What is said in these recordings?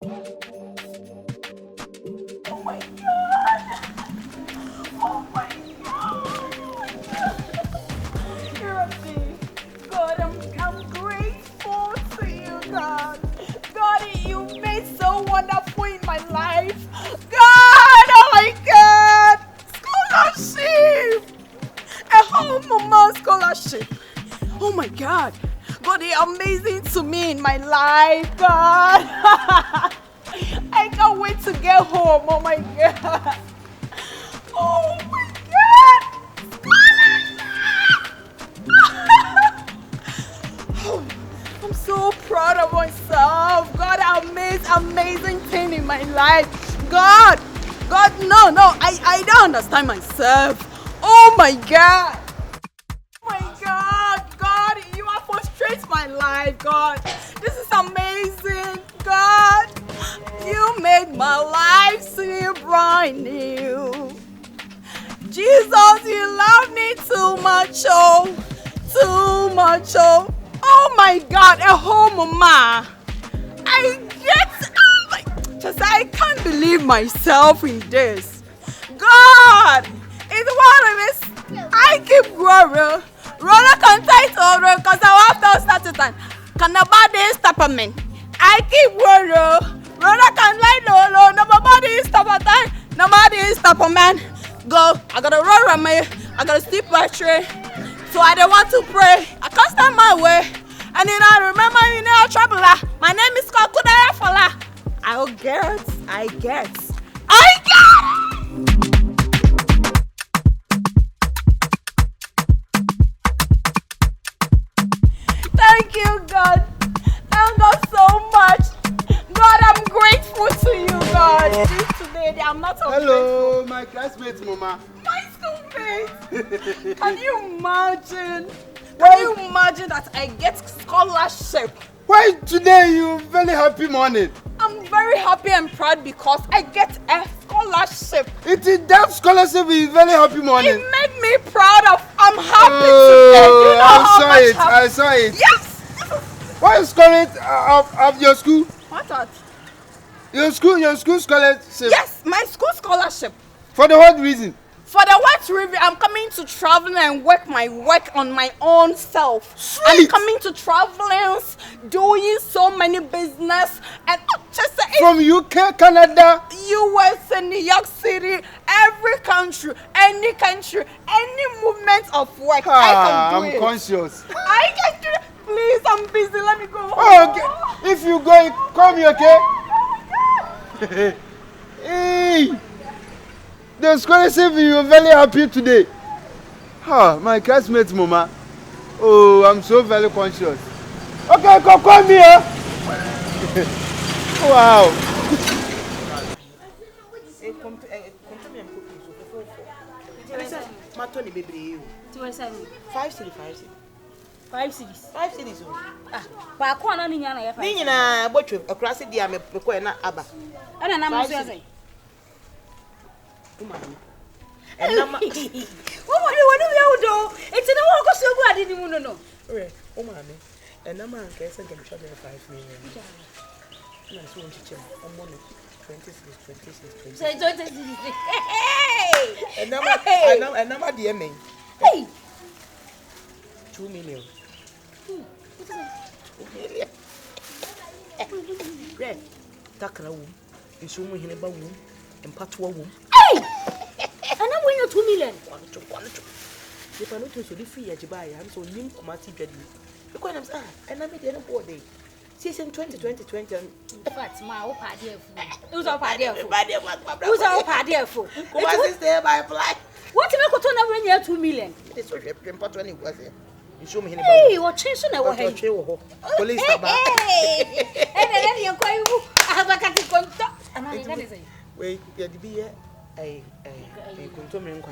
Oh my God! Oh my God! God, I'm grateful to you, God. God, you made so wonderful in my life. God, oh my God! Scholarship! A whole Momaa scholarship. Oh my God! God, you're amazing to me in my life, God. I can't wait to get home. Oh my God. Oh my God. I'm so proud of myself. God, amazing thing in my life. God, no, I don't understand myself. Oh my God. Oh my God, God, you have frustrated my life, God. This is amazing, God. You made my life seem brand new. Jesus, you love me too much, oh, too much, oh. Oh my God, a whole Momaa. I can't believe myself in this. God, it's one of this. I keep growing. Roller can tight over because I have to start it. Can nobody stop me? I keep growing. Roller can light low. Nobody stop a time. Nobody stop a man. Go. I gotta run around me. I gotta sleep by tree. So I don't want to pray. I can't stand my way. And then I remember trouble. My name is Kakudaya Fala. I get. Thank you, God. Thank God so much. God, I'm grateful to you, God. Today, I'm not so Hello, grateful. my classmates, Momaa. My schoolmate. Can you imagine? Can you imagine that I get scholarship? Why today you very happy morning? I'm very happy and proud because I get a scholarship. It is that scholarship is very happy morning. It made me proud of. I'm happy today. You know I saw it. Yes. What is calling of your school? What's that? Your school scholarship. Yes, my school scholarship. For the what reason? For the what review, I'm coming to travel and work on my own self. Sweet. I'm coming to travelings, doing so many business, and just from UK, Canada, US, and New York City, every country, any movement of work, I can do I'm it. conscious. I can do it. Please, I'm busy. Let me go home. Oh, okay. If you go, call me, okay? Hey. The scholarship, you are very happy today. My classmates, Momaa. Oh, I'm so very conscious. Okay, call me, huh? Wow. Five cities. But I can't only know. Nina, what you a class of the Aba. I don't know. And what do you do? It's in a walk so good. I didn't want to know. Oh, mammy, and a man can send them 5 million. Nice one teacher. I'm 26. Hey! And number the MA. Hey! 2 million. Red, Takra womb, and so we in a womb, and Patua womb. Hey! And I'm winning 2 million. If I notice you free at AGYA, I'm so new Kumati Jadi. Because I'm sad, and I made the board day. Season 2020. In fact, my old party. Who's our party? Who's our party? Kumasi stay by fly. What if I could turn over near 2 million? It's so important when it was here. You show me any. Hey, what change on our head? Police. Hey! And then you're going to have a cat contact. Wait, yeah, the beer. A contomin and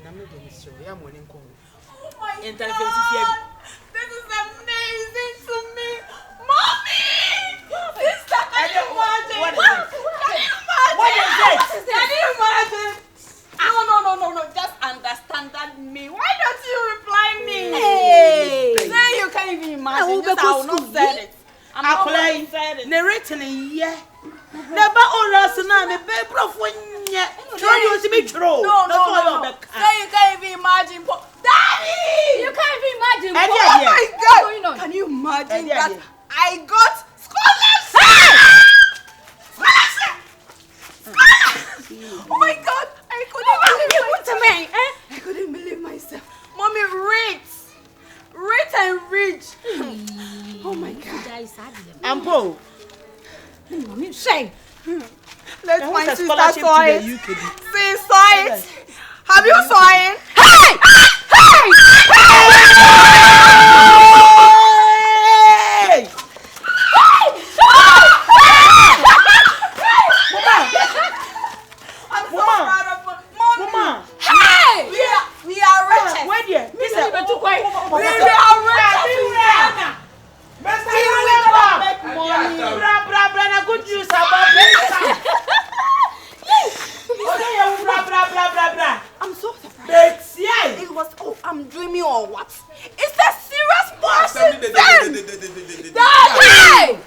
I'm not going to show you. I'm winning call. Oh my God. This is amazing to me. Mommy! Sister, can you imagine? What is it? Can you imagine? No. Just understand that me. Why don't you reply me? Hey! Then you can't even imagine. I will not say it. I'm not going Ne written yeah. Never oras na me be brofo nye. Try you see me throw. No. So you can't even imagine. Daddy! You can't even imagine. Oh my God! Can you imagine that I got scholarship? Oh my God! I couldn't believe myself. Mommy, rich and rich. Oh my God! Ampo. Mommy, say. Let's find sister saw it. See, saw it. Have you saw it? Hey! I'm so proud of her. Mommy. Hey! We are rich. Where dear? We are rich. Bra, good news about this. I'm so surprised. It was, I'm dreaming or what? It's a serious person. Daddy!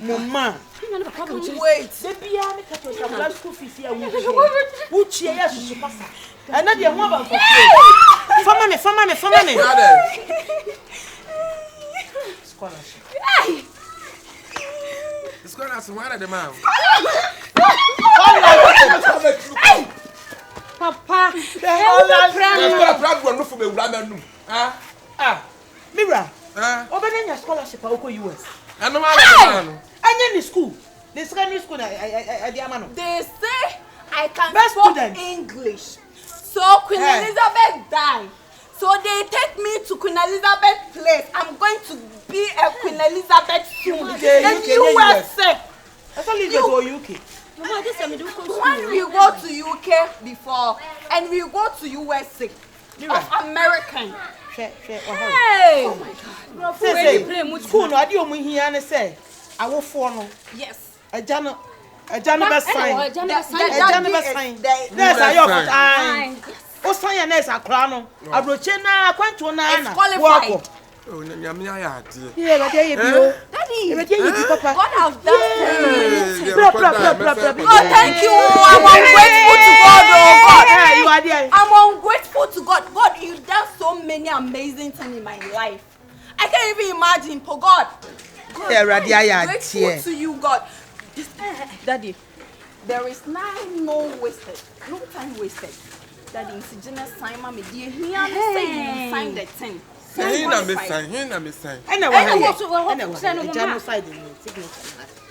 Momaa. Wait. Scholarship. The scholarship, why are the man? Papa, Mira, open your scholarship at US. I know man. And in school. They say school at the Amano. They say I can Best speak student. English. So Queen Elizabeth died. So they take me to Queen Elizabeth's place. I'm going to be a Queen Elizabeth soon. In USA. That's only go to UK. Mama, this time we do When we go to UK before and we go to USA of American. Hey! Oh my God. Say, school no adi omu hia ne say awofo no. Yes. Ajano be sign. Ajano be sign. Nurse ayo fine. O sign ya nurse akra no. Abroche na kwanto na na. Qualified. Oh, nyame ya ade. Yeah, but there you go. Daddy, papa. God has done Bra. Oh, thank you. I'm ungrateful to God, oh God. Hey, you are there. I'm ungrateful to God. God, you've done so many amazing things in my life. I can't even imagine, for God. Yeah, Radia, I'm grateful to you, God. Daddy, there is no time wasted. Daddy, indigenous sign, mommy, dear, he say sign the thing. He na me sign.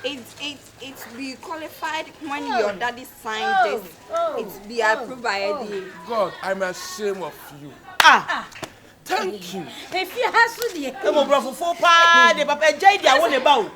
It's be qualified when your daddy signed this. It's be approved by Eddie. God, I'm ashamed of you. Thank you. If you have to the papa jai dia won about.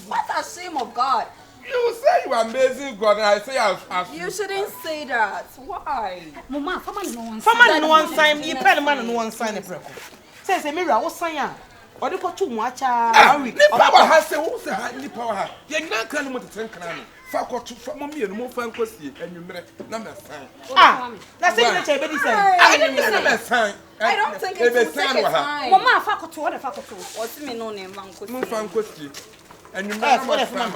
What a shame of God. You say you are amazing, God, and I say You shouldn't say that. Why? Momaa, family no one sign, you pen man no one sign a preko. Say Mira, what sign ya? Or the ko tu mu acha. ni power has say who say ni power ha. Ye nyan kan mo teten kan no. Fa ko tu fa mo me no fa nkosie anwumre na me sign. Na say you say be di say. I didn't sign. I don't think it's sign. Momaa, fakoto, what the fakoto? What's me no name man ko. Mo fa nkosie. Anwumre what if man.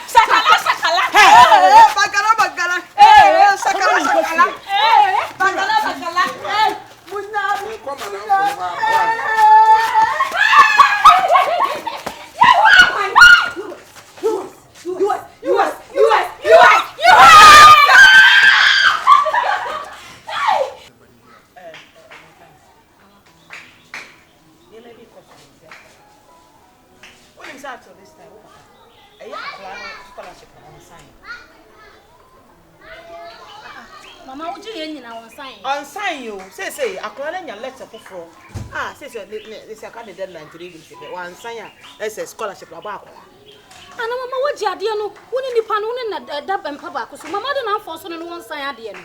Sakala. Bagala. Sakala. Bagala. Mama, would you in our sign? On sign you. Say, akora nya letter for. Say this aka the deadline to read it. One sign that's a scholarship about. Ana mama waji ade no woni nipa no woni na dab empa ba ko so mama de na force no won sign ade no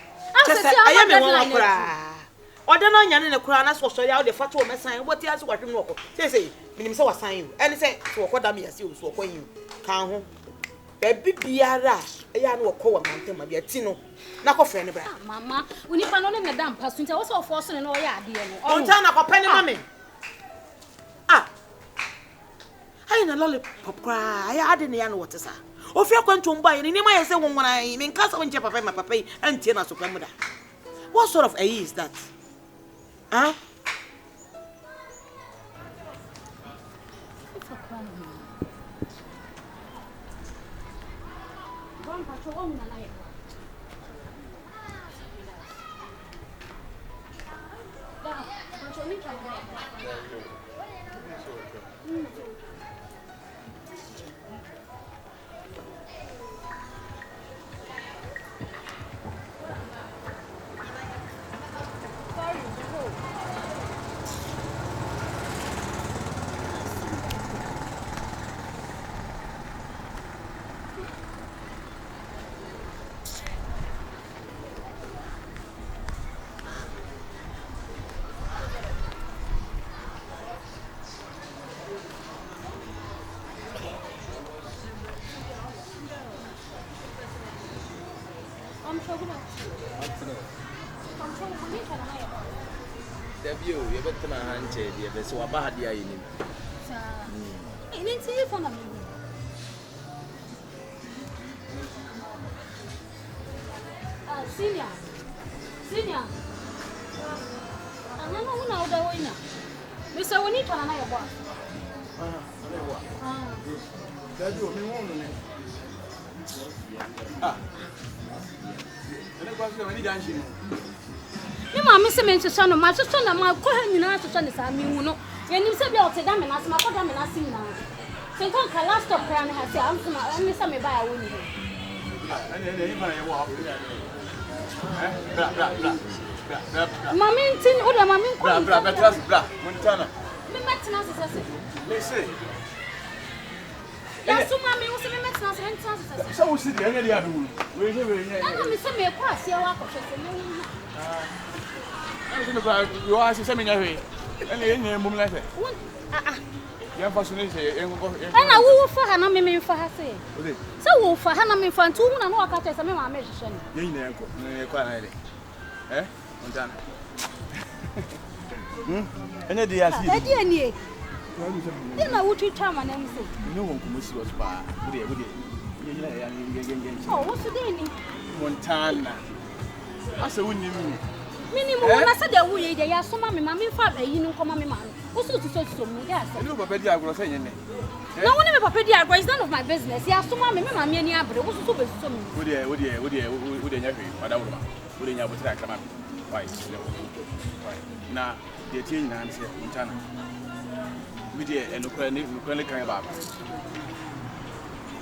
I am a woman kra. Oda na nya ne kra na so so ya de fato me sign what ya so kwatwem no ko. Say minim say was sign you. And say so ko da me yesi so ko yin. Kan ho. Baby biara, ya no ko wa mantem bia ti no. Na ko frɛ ne bra. Mama, we nipa no ne dam pass nti wo so force ne no ya ade no. On ta na ko pɛ ne mame. Ayi na lollipop kra, ya ade ne ya no wote sa. Ofi akwanto mba ye ni ma ye se wonwona yi, me nka sa wonche papa ma papa yi antie na so kwamu da. What sort of a is that? Huh? Debut, you better my hand, dear, but so about the eye. Ain't it for me? Senior. I don't know now the winner. Mr. We need to know your boss. That's what we want. You mama say me to son of my sister na ma ko ha nyina to son sa mi hu no. Ye nim say bia o te da me na se ma ko da me na se nyina. Se kon ka last stop kra na ha se am na me say me ba ya woni. Mama ntin o da mama ko. Bra, Montana. Me metina se. Listen. Ya so mama wo se me metina se. So we see the end of the we Na me say me ko asia wa ko se me. You are saying, and you mum like Ah. Young fascination, and who for her, no me for her say. So, for her, no me for 2 and no catch as a man mission. You know, quite eh, Montana. And the idea, then I would tell my name. No one can miss was bar. Oh, what's the day? Montana. I said, wouldn't you? Minimum, I said that we are so mammy, mammy, father, you know, come, mammy, man. What's to search to me? Yes, I know, but I was saying, no one ever paid the advice, none of my business. Yes, so mammy, mammy, and Yabra was so big to me. Would you never come up? Why? Now, the teen Nancy, Montana. We did, and the currently came about.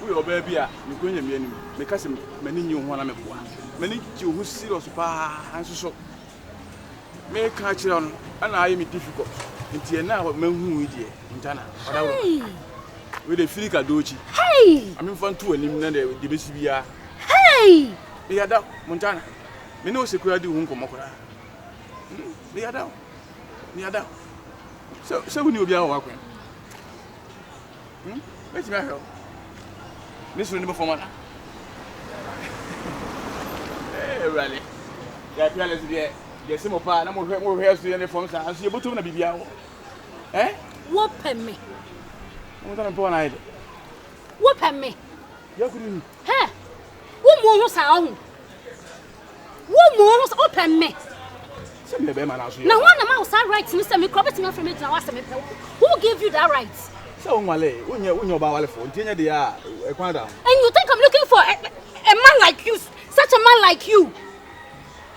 We obey Bia, you couldn't because many new one I'm a poor. Many you who see us and so. Make catch on, and I am difficult. Until now, men who we did, Montana. With a Filica Dochi. Hey! I'm in front to an imminent the BCBA. Hey! They are down, Montana. Me no secret do Hunkomokra. They are down. They are down. So we knew be our work. Where's my help? This will never for mother. Hey, really? Yeah, careless, yeah. Yes, some of our more hair to the forms and see a bottom of the BBA. Eh? Whoop me. I'm going to go on either. Whoop me. You couldn't. Hey! Who more sound? Who more open me? Send me a bear house. Now, one of my side rights, Mr. Microbit, from it, who gave you that right? So, Malay, when you're about phone, they are a quadra. And you think I'm looking for a man like you, such a man like you?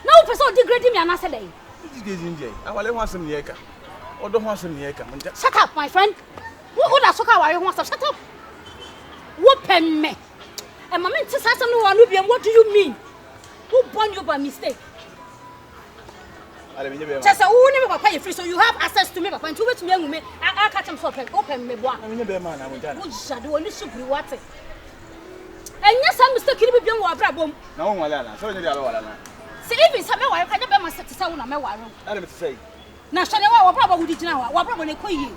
No person degrading me another day. This is India. I will want some Yeka. Or don't want some Yeka. Shut up, my friend. What would I suck out? Want to shut up? Whooping me. And my man says, I don't know, Anubian, what do you mean? Who born you by mistake? Just a woman never pay free, so you have access to me. But when you wait to me, I catch him so open me. I'm in a bear man. I will done. Shadow only soup you water. And yes, I'm mistaken with young Wabrabum. No, Malana, so you are. See, even some I can never must set to sound on my warroom. I don't say. Now, Shanawa, Wabra would it now? Wabra when they call you.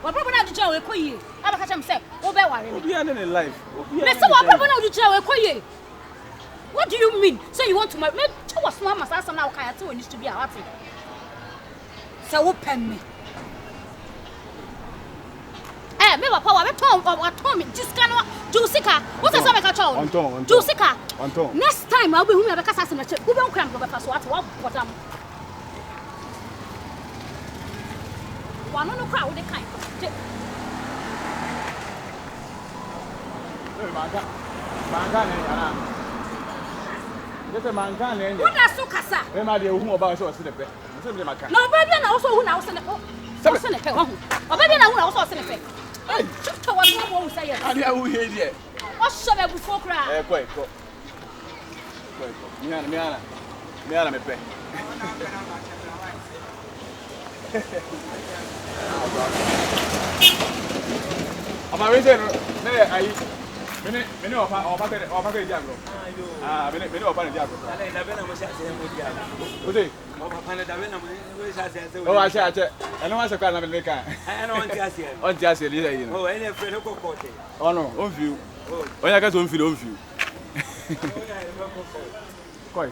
What problem na do we koye? Aba ka chem say, wo be ware me. Obi an in life. Me say what problem na do we koye? What do you mean? So you want to marry me? What was mama say some na okay ate we need to be a what? Say wo pen me. Me papa wa beton me disca no Jusika. What is some catch on? Jusika. Next time I will be who me be kasa sem na che. Wo be nkram go be fa so what bottom. One no crowd the kind. Manka ne yana. Just manka ne. Who na so kasa? Me ma de hu oba so se de pe. Se me manka. No baby na also hu na so ne pe. So ne pe ho. Baby na hu na also se ne pe. Hey, chukta wa no wo say yes. Ade a wo he die. O so be before cry. Ko. Me ana me pe. Ama we say no ayi me opa ke diagro. Me opa ne diagro. Ale da be na mo sha se mo diagro. O dey. Mo papa ne da be na mo sha se se. O ache. Eno wa se kwa na me kan. Eno on ti ase. On ti ase li yi no. Oh, ene friend ko kote. Oh no, on view. Oh ya ka so on feel. Koi.